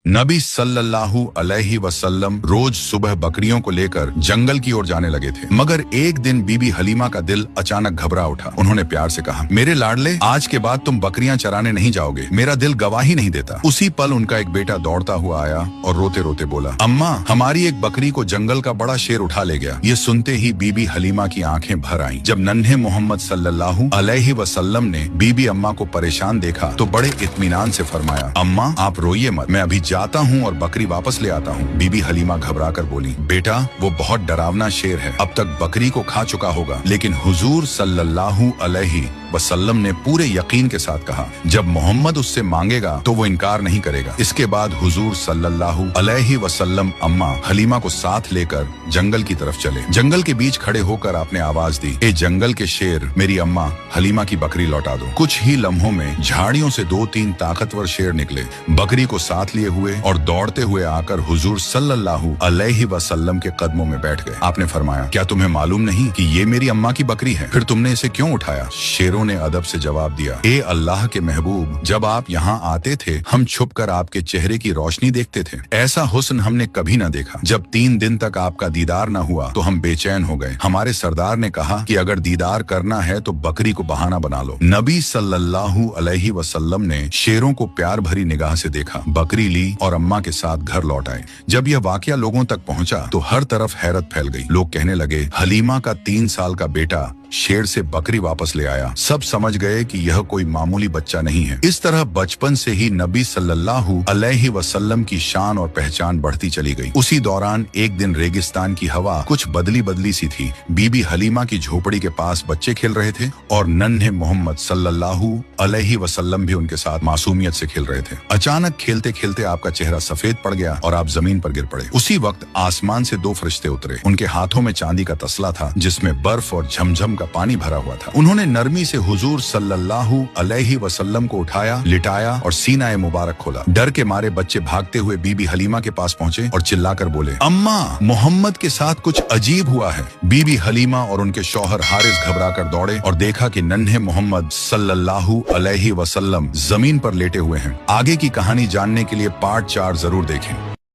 नबी सल्लल्लाहु अलैहि वसल्लम रोज सुबह बकरियों को लेकर जंगल की ओर जाने लगे थे, मगर एक दिन बीबी हलीमा का दिल अचानक घबरा उठा। उन्होंने प्यार से कहा, मेरे लाडले, आज के बाद तुम बकरियां चराने नहीं जाओगे, मेरा दिल गवाही नहीं देता। उसी पल उनका एक बेटा दौड़ता हुआ आया और रोते रोते बोला, अम्मा, हमारी एक बकरी को जंगल का बड़ा शेर उठा ले गया। ये सुनते ही बीबी हलीमा की आंखें भर आईं। जब नन्हे मोहम्मद सल्लल्लाहु अलैहि वसल्लम ने बीबी अम्मा को परेशान देखा तो बड़े इत्मीनान से फरमाया, अम्मा, आप रोइए मत, मैं अभी जाता हूँ और बकरी वापस ले आता हूँ। बीबी हलीमा घबराकर बोली, बेटा, वो बहुत डरावना शेर है, अब तक बकरी को खा चुका होगा। लेकिन हुजूर सल्लल्लाहु अलैहि वसल्लम ने पूरे यकीन के साथ कहा, जब मोहम्मद उससे मांगेगा तो वो इनकार नहीं करेगा। इसके बाद हुजूर सल्लल्लाहु अलैहि वसल्लम अम्मा हलीमा को साथ लेकर जंगल की तरफ चले। जंगल के बीच खड़े होकर आपने आवाज दी, ए जंगल के शेर, मेरी अम्मा हलीमा की बकरी लौटा दो। कुछ ही लम्हों में झाड़ियों से 2-3 ताकतवर शेर निकले, बकरी को साथ लिए हुए और दौड़ते हुए आकर हुजूर सल्लल्लाहु अलैहि वसल्लम के कदमों में बैठ गए। आपने फरमाया, क्या तुम्हें मालूम नहीं कि ये मेरी अम्मा की बकरी है? फिर तुमने इसे क्यों उठाया? शेरों ने अदब से जवाब दिया, ए अल्लाह के महबूब, जब आप यहाँ आते थे हम छुपकर आपके चेहरे की रोशनी देखते थे। ऐसा हुस्न हमने कभी न देखा। जब 3 दिन तक आपका दीदार न हुआ तो हम बेचैन हो गए। हमारे सरदार ने कहा कि अगर दीदार करना है तो बकरी को बहाना बना लो। नबी सल्लल्लाहु अलैहि वसल्लम ने शेरों को प्यार भरी निगाह से देखा, बकरी ली और अम्मा के साथ घर लौट आए। जब यह वाकया लोगों तक पहुंचा तो हर तरफ हैरत फैल गई। लोग कहने लगे, हलीमा का 3 साल का बेटा शेर से बकरी वापस ले आया। सब समझ गए कि यह कोई मामूली बच्चा नहीं है। इस तरह बचपन से ही नबी सल्लल्लाहु अलैहि वसल्लम की शान और पहचान बढ़ती चली गई। उसी दौरान एक दिन रेगिस्तान की हवा कुछ बदली बदली सी थी। बीबी हलीमा की झोपड़ी के पास बच्चे खेल रहे थे और नन्हे मोहम्मद सल्लल्लाहु अलैहि वसल्लम भी उनके साथ मासूमियत से खेल रहे थे। अचानक खेलते खेलते आपका चेहरा सफेद पड़ गया और आप जमीन पर गिर पड़े। उसी वक्त आसमान से 2 फरिश्ते उतरे। उनके हाथों में चांदी का तसला था जिसमें बर्फ और झमझम का पानी भरा हुआ था। उन्होंने नरमी से हुजूर सल्लल्लाहु अलैहि वसल्लम को उठाया, लिटाया और सीना मुबारक खोला। डर के मारे बच्चे भागते हुए बीबी हलीमा के पास पहुंचे और चिल्लाकर बोले, अम्मा, मोहम्मद के साथ कुछ अजीब हुआ है। बीबी हलीमा और उनके शौहर हारिस घबराकर दौड़े और देखा कि नन्हे मोहम्मद सल्लल्लाहु अलैहि वसल्लम जमीन पर लेटे हुए हैं। आगे की कहानी जानने के लिए पार्ट 4 जरूर देखें।